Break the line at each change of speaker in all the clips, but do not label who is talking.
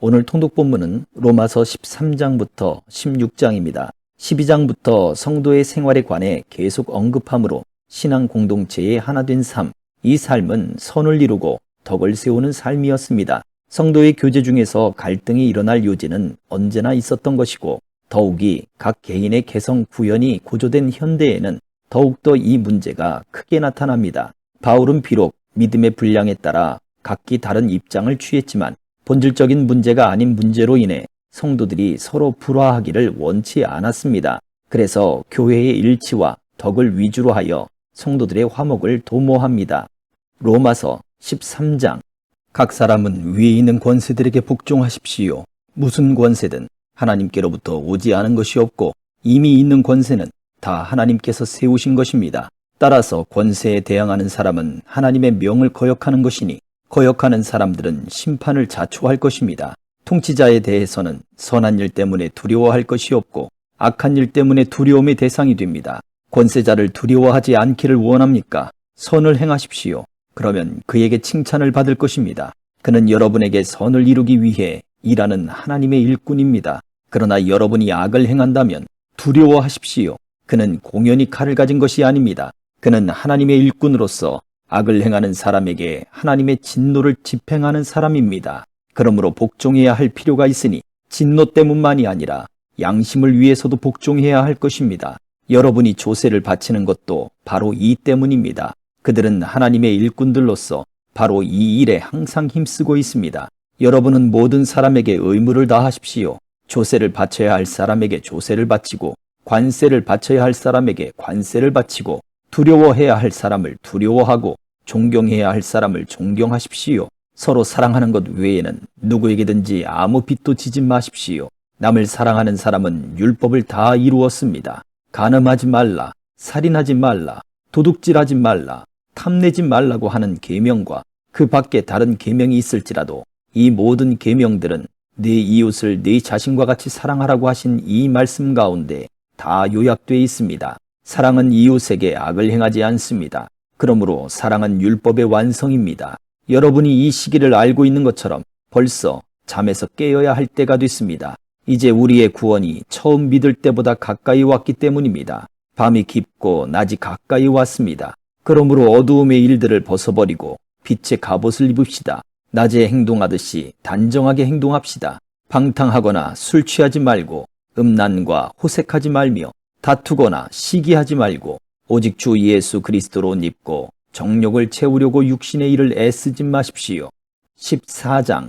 오늘 통독 본문은 로마서 13장부터 16장입니다. 12장부터 성도의 생활에 관해 계속 언급하므로 신앙 공동체의 하나 된 삶, 이 삶은 선을 이루고 덕을 세우는 삶이었습니다. 성도의 교제 중에서 갈등이 일어날 요지는 언제나 있었던 것이고 더욱이 각 개인의 개성 구현이 고조된 현대에는 더욱더 이 문제가 크게 나타납니다. 바울은 비록 믿음의 분량에 따라 각기 다른 입장을 취했지만 본질적인 문제가 아닌 문제로 인해 성도들이 서로 불화하기를 원치 않았습니다. 그래서 교회의 일치와 덕을 위주로 하여 성도들의 화목을 도모합니다. 로마서 13장. 각 사람은 위에 있는 권세들에게 복종하십시오. 무슨 권세든 하나님께로부터 오지 않은 것이 없고 이미 있는 권세는 다 하나님께서 세우신 것입니다. 따라서 권세에 대항하는 사람은 하나님의 명을 거역하는 것이니 거역하는 사람들은 심판을 자초할 것입니다. 통치자에 대해서는 선한 일 때문에 두려워할 것이 없고 악한 일 때문에 두려움의 대상이 됩니다. 권세자를 두려워하지 않기를 원합니까? 선을 행하십시오. 그러면 그에게 칭찬을 받을 것입니다. 그는 여러분에게 선을 이루기 위해 일하는 하나님의 일꾼입니다. 그러나 여러분이 악을 행한다면 두려워하십시오. 그는 공연히 칼을 가진 것이 아닙니다. 그는 하나님의 일꾼으로서 악을 행하는 사람에게 하나님의 진노를 집행하는 사람입니다. 그러므로 복종해야 할 필요가 있으니 진노 때문만이 아니라 양심을 위해서도 복종해야 할 것입니다. 여러분이 조세를 바치는 것도 바로 이 때문입니다. 그들은 하나님의 일꾼들로서 바로 이 일에 항상 힘쓰고 있습니다. 여러분은 모든 사람에게 의무를 다하십시오. 조세를 바쳐야 할 사람에게 조세를 바치고 관세를 바쳐야 할 사람에게 관세를 바치고 두려워해야 할 사람을 두려워하고 존경해야 할 사람을 존경하십시오. 서로 사랑하는 것 외에는 누구에게든지 아무 빚도 지지 마십시오. 남을 사랑하는 사람은 율법을 다 이루었습니다. 간음하지 말라, 살인하지 말라, 도둑질하지 말라, 탐내지 말라고 하는 계명과 그 밖에 다른 계명이 있을지라도 이 모든 계명들은 네 이웃을 네 자신과 같이 사랑하라고 하신 이 말씀 가운데 다 요약되어 있습니다. 사랑은 이웃에게 악을 행하지 않습니다. 그러므로 사랑은 율법의 완성입니다. 여러분이 이 시기를 알고 있는 것처럼 벌써 잠에서 깨어야 할 때가 됐습니다. 이제 우리의 구원이 처음 믿을 때보다 가까이 왔기 때문입니다. 밤이 깊고 낮이 가까이 왔습니다. 그러므로 어두움의 일들을 벗어버리고 빛의 갑옷을 입읍시다. 낮에 행동하듯이 단정하게 행동합시다. 방탕하거나 술 취하지 말고 음란과 호색하지 말며 다투거나 시기하지 말고 오직 주 예수 그리스도로 옷 입고 정욕을 채우려고 육신의 일을 애쓰지 마십시오. 14장.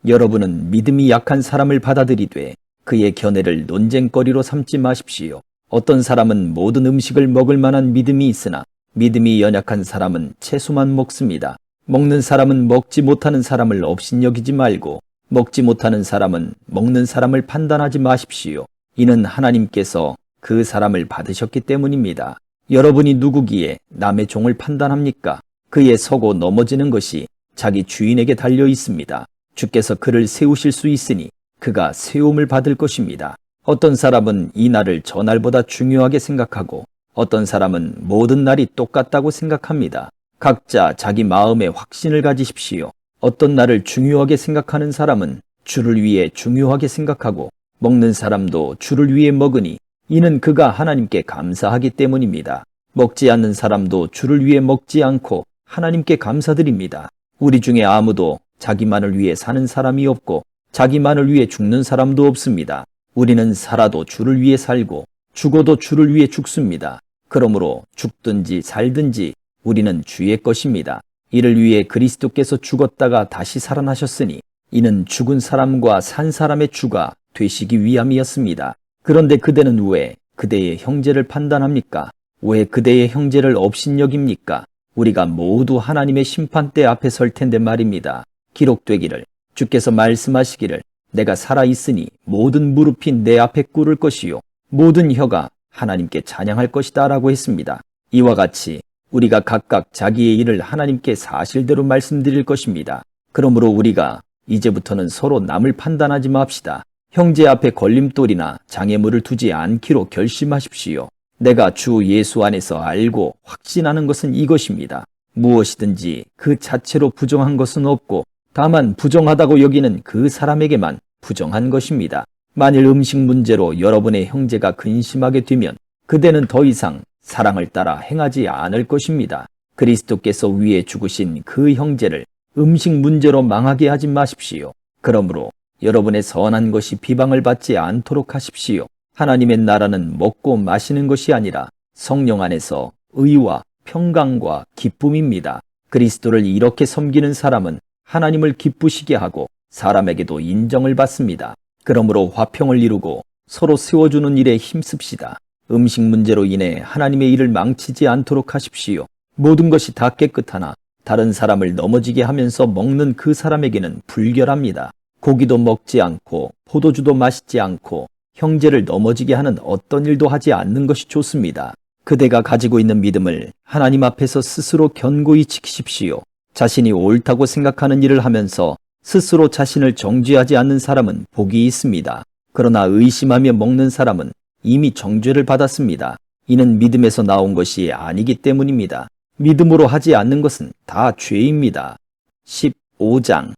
여러분은 믿음이 약한 사람을 받아들이되 그의 견해를 논쟁거리로 삼지 마십시오. 어떤 사람은 모든 음식을 먹을 만한 믿음이 있으나 믿음이 연약한 사람은 채소만 먹습니다. 먹는 사람은 먹지 못하는 사람을 업신여기지 말고 먹지 못하는 사람은 먹는 사람을 판단하지 마십시오. 이는 하나님께서 그 사람을 받으셨기 때문입니다. 여러분이 누구기에 남의 종을 판단합니까? 그의 서고 넘어지는 것이 자기 주인에게 달려 있습니다. 주께서 그를 세우실 수 있으니 그가 세움을 받을 것입니다. 어떤 사람은 이 날을 저 날보다 중요하게 생각하고 어떤 사람은 모든 날이 똑같다고 생각합니다. 각자 자기 마음에 확신을 가지십시오. 어떤 날을 중요하게 생각하는 사람은 주를 위해 중요하게 생각하고 먹는 사람도 주를 위해 먹으니 이는 그가 하나님께 감사하기 때문입니다. 먹지 않는 사람도 주를 위해 먹지 않고 하나님께 감사드립니다. 우리 중에 아무도 자기만을 위해 사는 사람이 없고 자기만을 위해 죽는 사람도 없습니다. 우리는 살아도 주를 위해 살고 죽어도 주를 위해 죽습니다. 그러므로 죽든지 살든지 우리는 주의 것입니다. 이를 위해 그리스도께서 죽었다가 다시 살아나셨으니 이는 죽은 사람과 산 사람의 주가 되시기 위함이었습니다. 그런데 그대는 왜 그대의 형제를 판단합니까? 왜 그대의 형제를 업신여깁니까? 우리가 모두 하나님의 심판대 앞에 설 텐데 말입니다. 기록되기를 주께서 말씀하시기를 내가 살아있으니 모든 무릎이 내 앞에 꿇을 것이요 모든 혀가 하나님께 찬양할 것이다 라고 했습니다. 이와 같이 우리가 각각 자기의 일을 하나님께 사실대로 말씀드릴 것입니다. 그러므로 우리가 이제부터는 서로 남을 판단하지 맙시다. 형제 앞에 걸림돌이나 장애물을 두지 않기로 결심하십시오. 내가 주 예수 안에서 알고 확신하는 것은 이것입니다. 무엇이든지 그 자체로 부정한 것은 없고 다만 부정하다고 여기는 그 사람에게만 부정한 것입니다. 만일 음식 문제로 여러분의 형제가 근심하게 되면 그대는 더 이상 사랑을 따라 행하지 않을 것입니다. 그리스도께서 위에 죽으신 그 형제를 음식 문제로 망하게 하지 마십시오. 그러므로 여러분의 선한 것이 비방을 받지 않도록 하십시오. 하나님의 나라는 먹고 마시는 것이 아니라 성령 안에서 의와 평강과 기쁨입니다. 그리스도를 이렇게 섬기는 사람은 하나님을 기쁘시게 하고 사람에게도 인정을 받습니다. 그러므로 화평을 이루고 서로 세워주는 일에 힘씁시다. 음식 문제로 인해 하나님의 일을 망치지 않도록 하십시오. 모든 것이 다 깨끗하나 다른 사람을 넘어지게 하면서 먹는 그 사람에게는 불결합니다. 고기도 먹지 않고 포도주도 마시지 않고 형제를 넘어지게 하는 어떤 일도 하지 않는 것이 좋습니다. 그대가 가지고 있는 믿음을 하나님 앞에서 스스로 견고히 지키십시오. 자신이 옳다고 생각하는 일을 하면서 스스로 자신을 정죄하지 않는 사람은 복이 있습니다. 그러나 의심하며 먹는 사람은 이미 정죄를 받았습니다. 이는 믿음에서 나온 것이 아니기 때문입니다. 믿음으로 하지 않는 것은 다 죄입니다. 15장.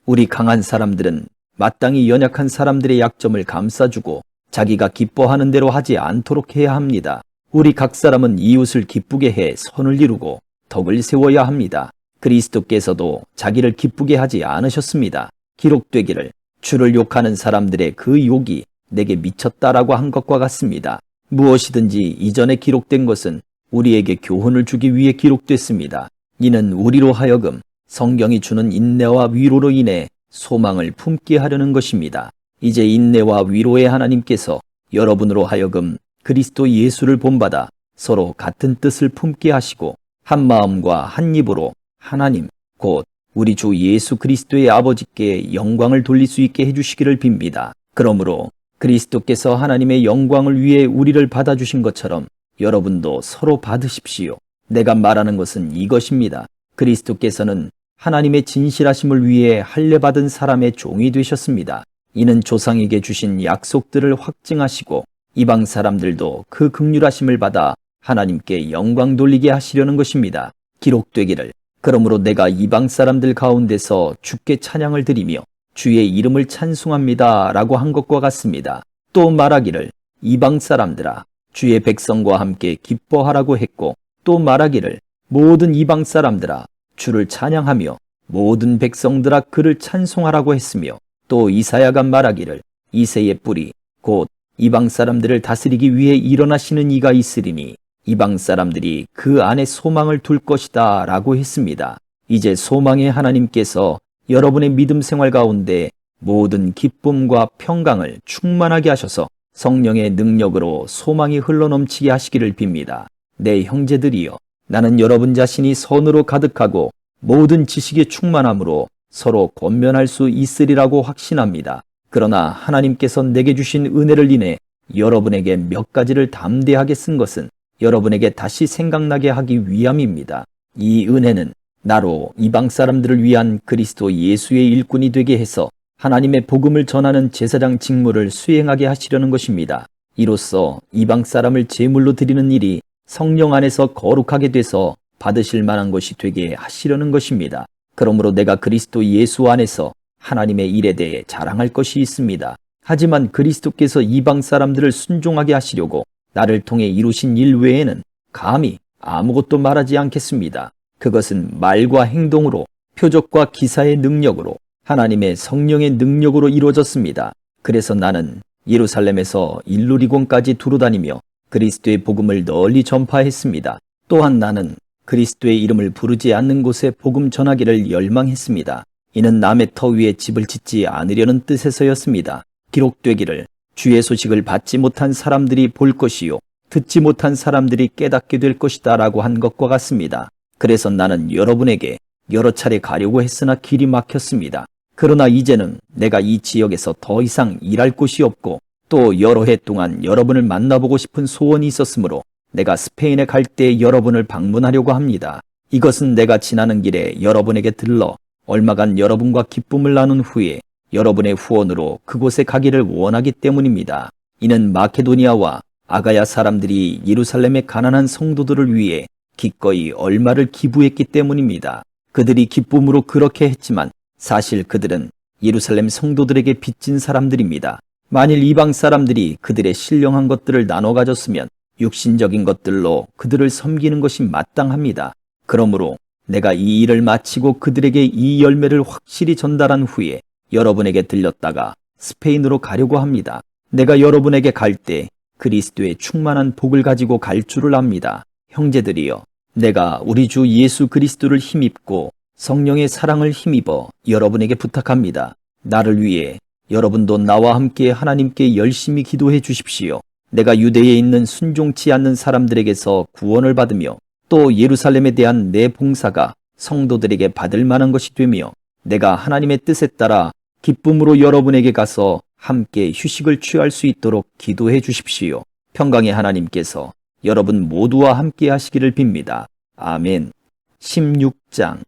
우리 강한 사람들은 마땅히 연약한 사람들의 약점을 감싸주고 자기가 기뻐하는 대로 하지 않도록 해야 합니다. 우리 각 사람은 이웃을 기쁘게 해 선을 이루고 덕을 세워야 합니다. 그리스도께서도 자기를 기쁘게 하지 않으셨습니다. 기록되기를 주를 욕하는 사람들의 그 욕이 내게 미쳤다라고 한 것과 같습니다. 무엇이든지 이전에 기록된 것은 우리에게 교훈을 주기 위해 기록됐습니다. 이는 우리로 하여금 성경이 주는 인내와 위로로 인해 소망을 품게 하려는 것입니다. 이제 인내와 위로의 하나님께서 여러분으로 하여금 그리스도 예수를 본받아 서로 같은 뜻을 품게 하시고 한 마음과 한 입으로 하나님 곧 우리 주 예수 그리스도의 아버지께 영광을 돌릴 수 있게 해주시기를 빕니다. 그러므로 그리스도께서 하나님의 영광을 위해 우리를 받아주신 것처럼 여러분도 서로 받으십시오. 내가 말하는 것은 이것입니다. 그리스도께서는 하나님의 진실하심을 위해 할례받은 사람의 종이 되셨습니다. 이는 조상에게 주신 약속들을 확증하시고 이방 사람들도 그 긍휼하심을 받아 하나님께 영광 돌리게 하시려는 것입니다. 기록되기를 그러므로 내가 이방 사람들 가운데서 주께 찬양을 드리며 주의 이름을 찬송합니다 라고 한 것과 같습니다. 또 말하기를 이방 사람들아 주의 백성과 함께 기뻐하라고 했고 또 말하기를 모든 이방 사람들아 주를 찬양하며 모든 백성들아 그를 찬송하라고 했으며 또 이사야가 말하기를 이새의 뿌리 곧 이방 사람들을 다스리기 위해 일어나시는 이가 있으리니 이방 사람들이 그 안에 소망을 둘 것이다 라고 했습니다. 이제 소망의 하나님께서 여러분의 믿음 생활 가운데 모든 기쁨과 평강을 충만하게 하셔서 성령의 능력으로 소망이 흘러넘치게 하시기를 빕니다. 내 형제들이여 나는 여러분 자신이 선으로 가득하고 모든 지식에 충만함으로 서로 권면할 수 있으리라고 확신합니다. 그러나 하나님께서 내게 주신 은혜를 인해 여러분에게 몇 가지를 담대하게 쓴 것은 여러분에게 다시 생각나게 하기 위함입니다. 이 은혜는 나로 이방 사람들을 위한 그리스도 예수의 일꾼이 되게 해서 하나님의 복음을 전하는 제사장 직무를 수행하게 하시려는 것입니다. 이로써 이방 사람을 제물로 드리는 일이 성령 안에서 거룩하게 돼서 받으실 만한 것이 되게 하시려는 것입니다. 그러므로 내가 그리스도 예수 안에서 하나님의 일에 대해 자랑할 것이 있습니다. 하지만 그리스도께서 이방 사람들을 순종하게 하시려고 나를 통해 이루신 일 외에는 감히 아무것도 말하지 않겠습니다. 그것은 말과 행동으로 표적과 기사의 능력으로 하나님의 성령의 능력으로 이루어졌습니다. 그래서 나는 예루살렘에서 일루리곤까지 두루다니며 그리스도의 복음을 널리 전파했습니다. 또한 나는 그리스도의 이름을 부르지 않는 곳에 복음 전하기를 열망했습니다. 이는 남의 터 위에 집을 짓지 않으려는 뜻에서였습니다. 기록되기를 주의 소식을 받지 못한 사람들이 볼 것이요 듣지 못한 사람들이 깨닫게 될 것이다 라고 한 것과 같습니다. 그래서 나는 여러분에게 여러 차례 가려고 했으나 길이 막혔습니다. 그러나 이제는 내가 이 지역에서 더 이상 일할 곳이 없고 또 여러 해 동안 여러분을 만나보고 싶은 소원이 있었으므로 내가 스페인에 갈 때 여러분을 방문하려고 합니다. 이것은 내가 지나는 길에 여러분에게 들러 얼마간 여러분과 기쁨을 나눈 후에 여러분의 후원으로 그곳에 가기를 원하기 때문입니다. 이는 마케도니아와 아가야 사람들이 예루살렘의 가난한 성도들을 위해 기꺼이 얼마를 기부했기 때문입니다. 그들이 기쁨으로 그렇게 했지만 사실 그들은 예루살렘 성도들에게 빚진 사람들입니다. 만일 이방 사람들이 그들의 신령한 것들을 나눠 가졌으면 육신적인 것들로 그들을 섬기는 것이 마땅합니다. 그러므로 내가 이 일을 마치고 그들에게 이 열매를 확실히 전달한 후에 여러분에게 들렸다가 스페인으로 가려고 합니다. 내가 여러분에게 갈 때 그리스도의 충만한 복을 가지고 갈 줄을 압니다. 형제들이여, 내가 우리 주 예수 그리스도를 힘입고 성령의 사랑을 힘입어 여러분에게 부탁합니다. 나를 위해 여러분도 나와 함께 하나님께 열심히 기도해 주십시오. 내가 유대에 있는 순종치 않는 사람들에게서 구원을 받으며 또 예루살렘에 대한 내 봉사가 성도들에게 받을 만한 것이 되며 내가 하나님의 뜻에 따라 기쁨으로 여러분에게 가서 함께 휴식을 취할 수 있도록 기도해 주십시오. 평강의 하나님께서 여러분 모두와 함께 하시기를 빕니다. 아멘. 16장.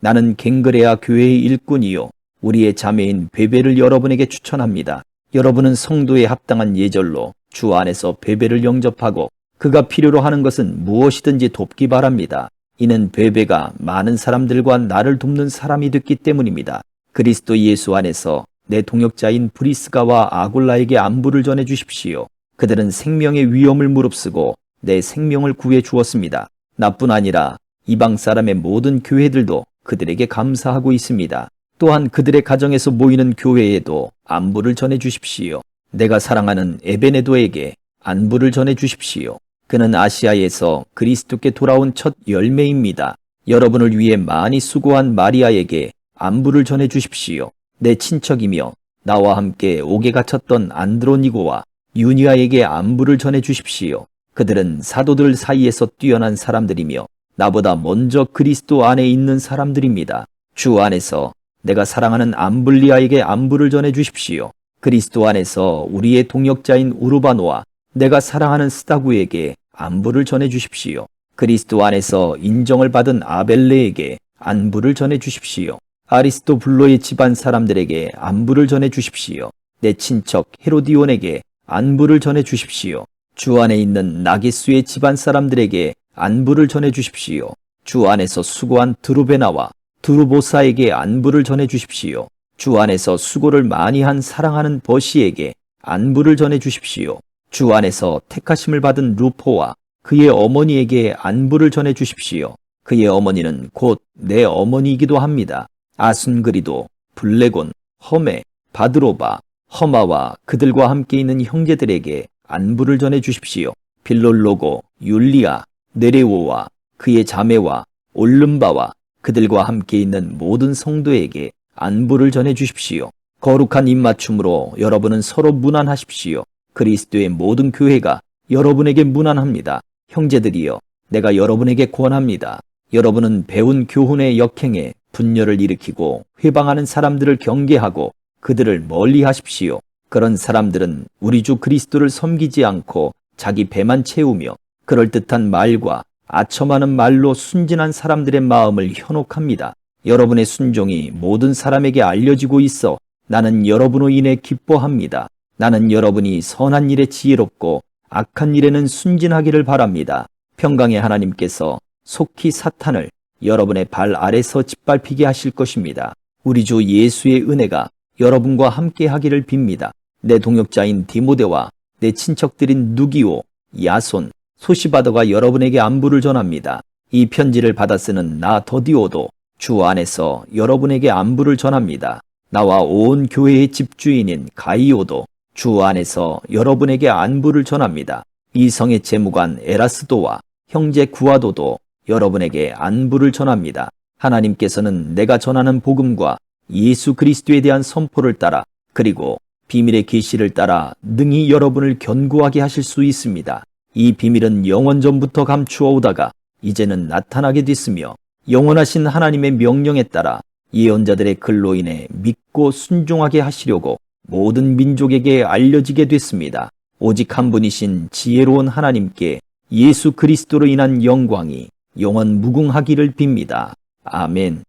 나는 갱그레아 교회의 일꾼이요 우리의 자매인 베베를 여러분에게 추천합니다. 여러분은 성도에 합당한 예절로 주 안에서 베베를 영접하고 그가 필요로 하는 것은 무엇이든지 돕기 바랍니다. 이는 베베가 많은 사람들과 나를 돕는 사람이 됐기 때문입니다. 그리스도 예수 안에서 내 동역자인 브리스가와 아굴라에게 안부를 전해 주십시오. 그들은 생명의 위험을 무릅쓰고 내 생명을 구해 주었습니다. 나뿐 아니라 이방 사람의 모든 교회들도 그들에게 감사하고 있습니다. 또한 그들의 가정에서 모이는 교회에도 안부를 전해 주십시오. 내가 사랑하는 에베네도에게 안부를 전해 주십시오. 그는 아시아에서 그리스도께 돌아온 첫 열매입니다. 여러분을 위해 많이 수고한 마리아에게 안부를 전해 주십시오. 내 친척이며 나와 함께 옥에 갇혔던 안드로니고와 유니아에게 안부를 전해 주십시오. 그들은 사도들 사이에서 뛰어난 사람들이며 나보다 먼저 그리스도 안에 있는 사람들입니다. 주 안에서 내가 사랑하는 암블리아에게 안부를 전해 주십시오. 그리스도 안에서 우리의 동역자인 우르바노와 내가 사랑하는 스다구에게 안부를 전해 주십시오. 그리스도 안에서 인정을 받은 아벨레에게 안부를 전해 주십시오. 아리스토블로의 집안 사람들에게 안부를 전해 주십시오. 내 친척 헤로디온에게 안부를 전해 주십시오. 주 안에 있는 나게수의 집안 사람들에게 안부를 전해 주십시오. 주 안에서 수고한 드루베나와 드루보사에게 안부를 전해 주십시오. 주 안에서 수고를 많이 한 사랑하는 버시에게 안부를 전해 주십시오. 주 안에서 택하심을 받은 루포와 그의 어머니에게 안부를 전해 주십시오. 그의 어머니는 곧 내 어머니이기도 합니다. 아순그리도, 블레곤, 허메, 바드로바, 허마와 그들과 함께 있는 형제들에게 안부를 전해 주십시오. 빌롤로고, 율리아, 네레오와 그의 자매와 올름바와 그들과 함께 있는 모든 성도에게 안부를 전해 주십시오. 거룩한 입맞춤으로 여러분은 서로 문안하십시오. 그리스도의 모든 교회가 여러분에게 문안합니다. 형제들이여, 내가 여러분에게 권합니다. 여러분은 배운 교훈의 역행에 분열을 일으키고 회방하는 사람들을 경계하고 그들을 멀리 하십시오. 그런 사람들은 우리 주 그리스도를 섬기지 않고 자기 배만 채우며 그럴듯한 말과 아첨하는 말로 순진한 사람들의 마음을 현혹합니다. 여러분의 순종이 모든 사람에게 알려지고 있어 나는 여러분으로 인해 기뻐합니다. 나는 여러분이 선한 일에 지혜롭고 악한 일에는 순진하기를 바랍니다. 평강의 하나님께서 속히 사탄을 여러분의 발 아래서 짓밟히게 하실 것입니다. 우리 주 예수의 은혜가 여러분과 함께 하기를 빕니다. 내 동역자인 디모데와 내 친척들인 누기오, 야손, 소시바더가 여러분에게 안부를 전합니다. 이 편지를 받아 쓰는 나 더디오도 주 안에서 여러분에게 안부를 전합니다. 나와 온 교회의 집주인인 가이오도 주 안에서 여러분에게 안부를 전합니다. 이 성의 재무관 에라스도와 형제 구아도도 여러분에게 안부를 전합니다. 하나님께서는 내가 전하는 복음과 예수 그리스도에 대한 선포를 따라 그리고 비밀의 계시를 따라 능히 여러분을 견고하게 하실 수 있습니다. 이 비밀은 영원 전부터 감추어 오다가 이제는 나타나게 됐으며 영원하신 하나님의 명령에 따라 예언자들의 글로 인해 믿고 순종하게 하시려고 모든 민족에게 알려지게 됐습니다. 오직 한 분이신 지혜로운 하나님께 예수 그리스도로 인한 영광이 영원 무궁하기를 빕니다. 아멘.